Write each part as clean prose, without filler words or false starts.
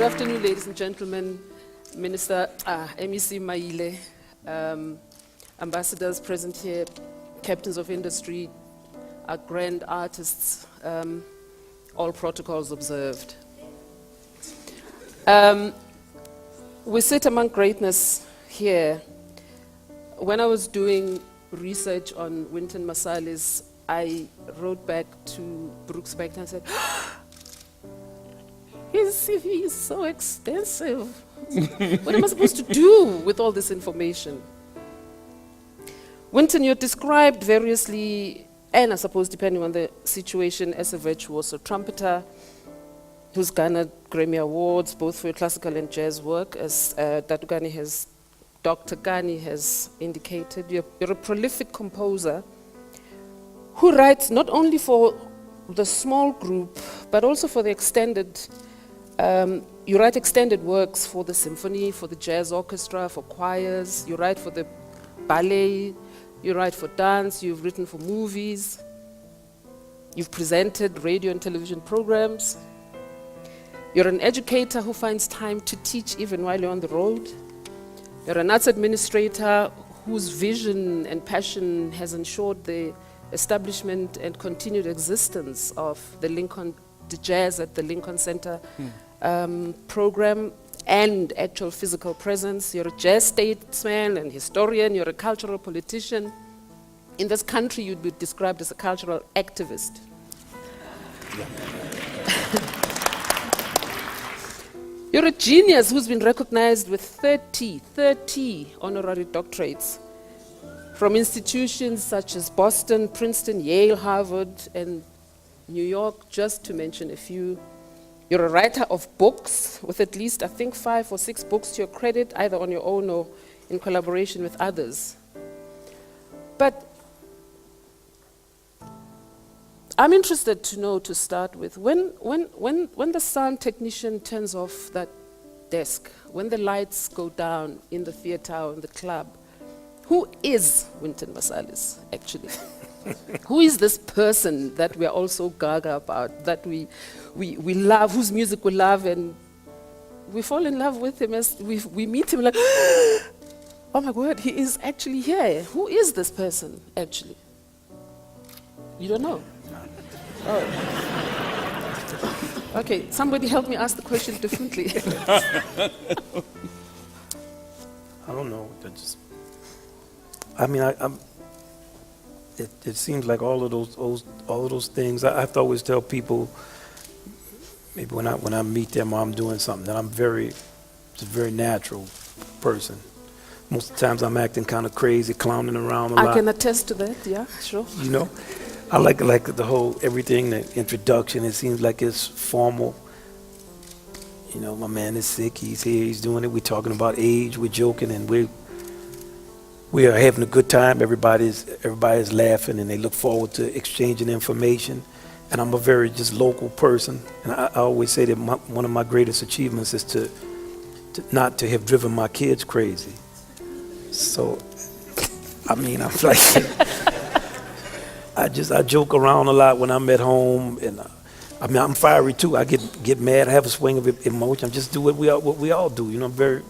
afternoon, ladies and gentlemen. Minister MEC Maile, ambassadors present here, captains of industry, our grand artists, all protocols observed. We sit among greatness here. When I was doing research on Wynton Marsalis, I wrote back to Brooks Beck and said, his CV is so extensive. What am I supposed to do with all this information? Wynton, you're described variously, and I suppose depending on the situation, as a virtuoso trumpeter who's garnered Grammy Awards, both for your classical and jazz work, as Dr. Gani has indicated. You're a prolific composer who writes not only for the small group, but also for the extended. You write extended works for the symphony, for the jazz orchestra, for choirs. You write for the ballet. You write for dance. You've written for movies. You've presented radio and television programs. You're an educator who finds time to teach even while you're on the road. You're an arts administrator whose vision and passion has ensured the establishment and continued existence of the jazz at the Lincoln Center program and actual physical presence. You're a jazz statesman and historian. You're a cultural politician. In this country, you'd be described as a cultural activist. You're a genius who's been recognized with 30 honorary doctorates from institutions such as Boston, Princeton, Yale, Harvard, and New York, just to mention a few. You're a writer of books with at least, I think, 5 or 6 books to your credit, either on your own or in collaboration with others. But I'm interested to know, to start with, when the sound technician turns off that desk, when the lights go down in the theater or in the club, who is Wynton Marsalis, actually? Who is this person that we are all so gaga about, that we love, whose music we love, and we fall in love with him as we meet him like, oh my word, he is actually here. Who is this person, actually? You don't know? Oh. Okay, somebody help me ask the question differently. I don't know. It seems like all of those things. I have to always tell people, maybe when I meet them or I'm doing something, that I'm just a very natural person. Most of the times I'm acting kind of crazy, clowning around a lot. I can attest to that. Yeah, sure. You know, I like the whole everything, the introduction. It seems like it's formal. You know, my man is sick. He's here. He's doing it. We're talking about age. We're joking, and we are having a good time. Everybody's laughing, and they look forward to exchanging information. And I'm a very just local person, and I always say that one of my greatest achievements is to not to have driven my kids crazy. So, I'm like, I joke around a lot when I'm at home, and I'm fiery too. I get mad. I have a swing of emotion. I just do what we all do. You know, I'm very,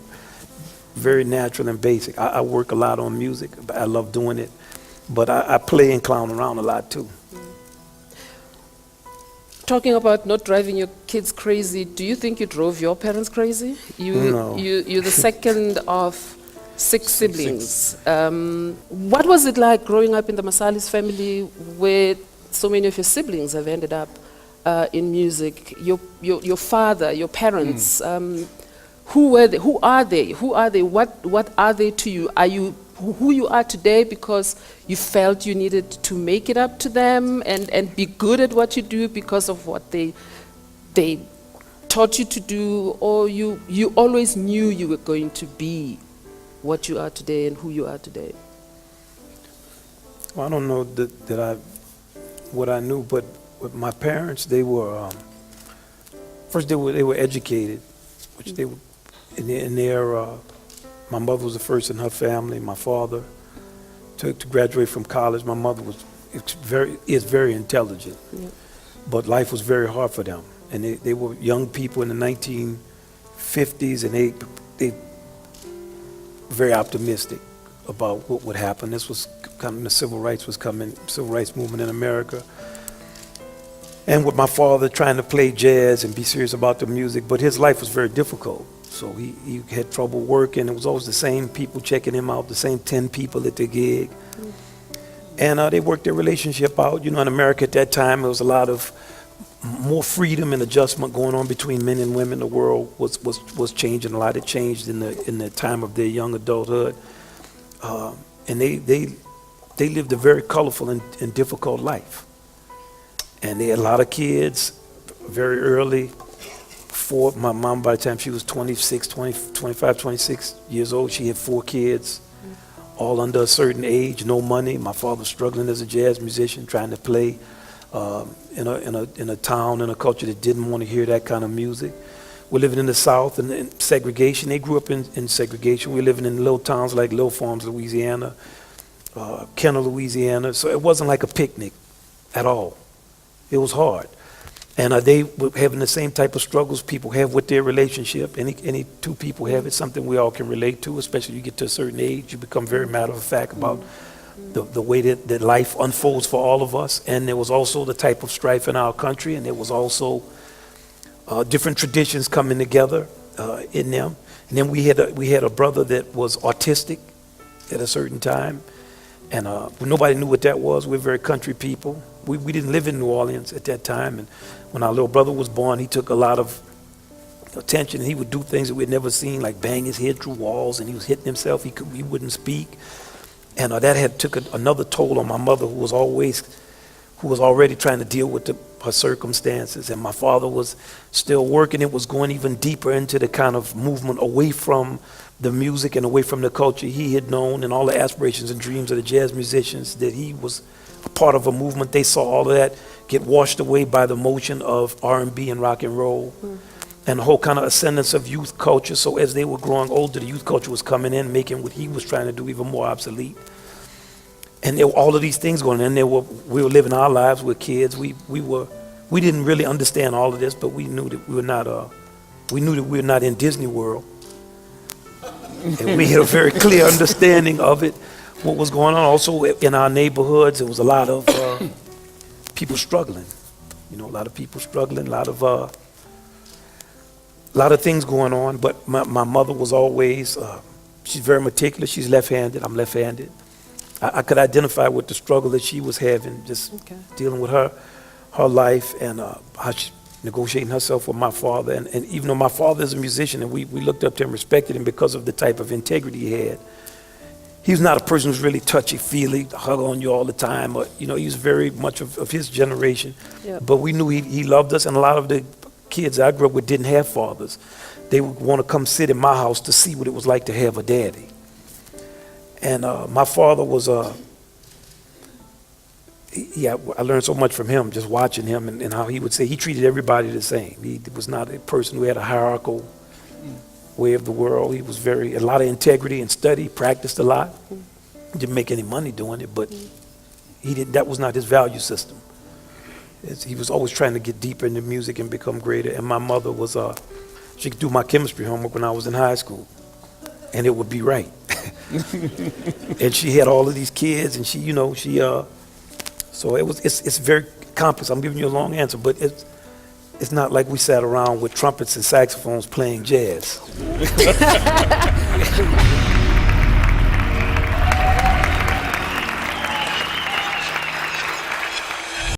very natural and basic. I work a lot on music. I love doing it, but I play and clown around a lot too. Talking about not driving your kids crazy, do you think you drove your parents crazy? No. You're the second of 6 siblings. What was it like growing up in the Marsalis family, where so many of your siblings have ended up in music? Your father, your parents. Who were they? Who are they? What are they to you? Are you who you are today because you felt you needed to make it up to them and be good at what you do because of what they taught you to do, or you always knew you were going to be what you are today and who you are today? Well, I don't know what I knew, but with my parents, they were first they were educated, which they were in their. My mother was the first in her family. My father to graduate from college. My mother is very intelligent, but life was very hard for them. And they were young people in the 50s, and they very optimistic about what would happen. This was coming, the civil rights movement in America. And with my father trying to play jazz and be serious about the music, but his life was very difficult. So he had trouble working. It was always the same people checking him out, the same 10 people at the gig. And they worked their relationship out. You know, in America at that time, there was a lot of more freedom and adjustment going on between men and women. The world was changing. A lot had changed in the time of their young adulthood. And they lived a very colorful and difficult life. And they had a lot of kids very early. My mom, by the time she was 25, 26 years old, she had 4 kids, all under a certain age, no money. My father was struggling as a jazz musician, trying to play in a town, in a culture that didn't want to hear that kind of music. We're living in the South and in segregation. They grew up in segregation. We're living in little towns like Little Farms, Louisiana, Kenner, Louisiana. So it wasn't like a picnic at all. It was hard. And they were having the same type of struggles people have with their relationship. Any 2 people have. It's something we all can relate to, especially you get to a certain age. You become very matter of fact about the way that life unfolds for all of us. And there was also the type of strife in our country, and there was also different traditions coming together in them. And then we had a brother that was autistic at a certain time, and nobody knew what that was. We're very country people. We didn't live in New Orleans at that time, and when our little brother was born, he took a lot of attention. He would do things that we'd never seen, like bang his head through walls, and he was hitting himself. He wouldn't speak, and that took another toll on my mother, who was already trying to deal with her circumstances. And my father was still working. It was going even deeper into the kind of movement away from the music and away from the culture he had known, and all the aspirations and dreams of the jazz musicians, that he was a part of a movement. They saw all of that get washed away by the motion of R&B and rock and roll, and the whole kind of ascendance of youth culture. So as they were growing older, the youth culture was coming in, making what he was trying to do even more obsolete. And there were all of these things going on. We were living our lives with kids. We didn't really understand all of this, but we knew that we were not in Disney World. And we had a very clear understanding of it, what was going on. Also in our neighborhoods, there was a lot of people struggling. You know, a lot of people struggling, a lot of things going on. But my mother was always, she's very meticulous. She's left-handed. I'm left-handed. I could identify with the struggle that she was having, just dealing with her life, and how she negotiating herself with my father. And even though my father is a musician, and we looked up to him, respected him because of the type of integrity he had, he was not a person who's really touchy-feely, hug on you all the time. Or, you know, he was very much of his generation. Yep. But we knew he loved us, and a lot of the kids I grew up with didn't have fathers. They would want to come sit in my house to see what it was like to have a daddy. And my father was I learned so much from him, just watching him, and how he would say he treated everybody the same. He was not a person who had a hierarchical way of the world. He was a lot of integrity and study, practiced a lot. Didn't make any money doing it, but that was not his value system. He was always trying to get deeper into music and become greater. And my mother was, she could do my chemistry homework when I was in high school, and it would be right. And she had all of these kids, and so it's very complex. I'm giving you a long answer, but it's not like we sat around with trumpets and saxophones playing jazz.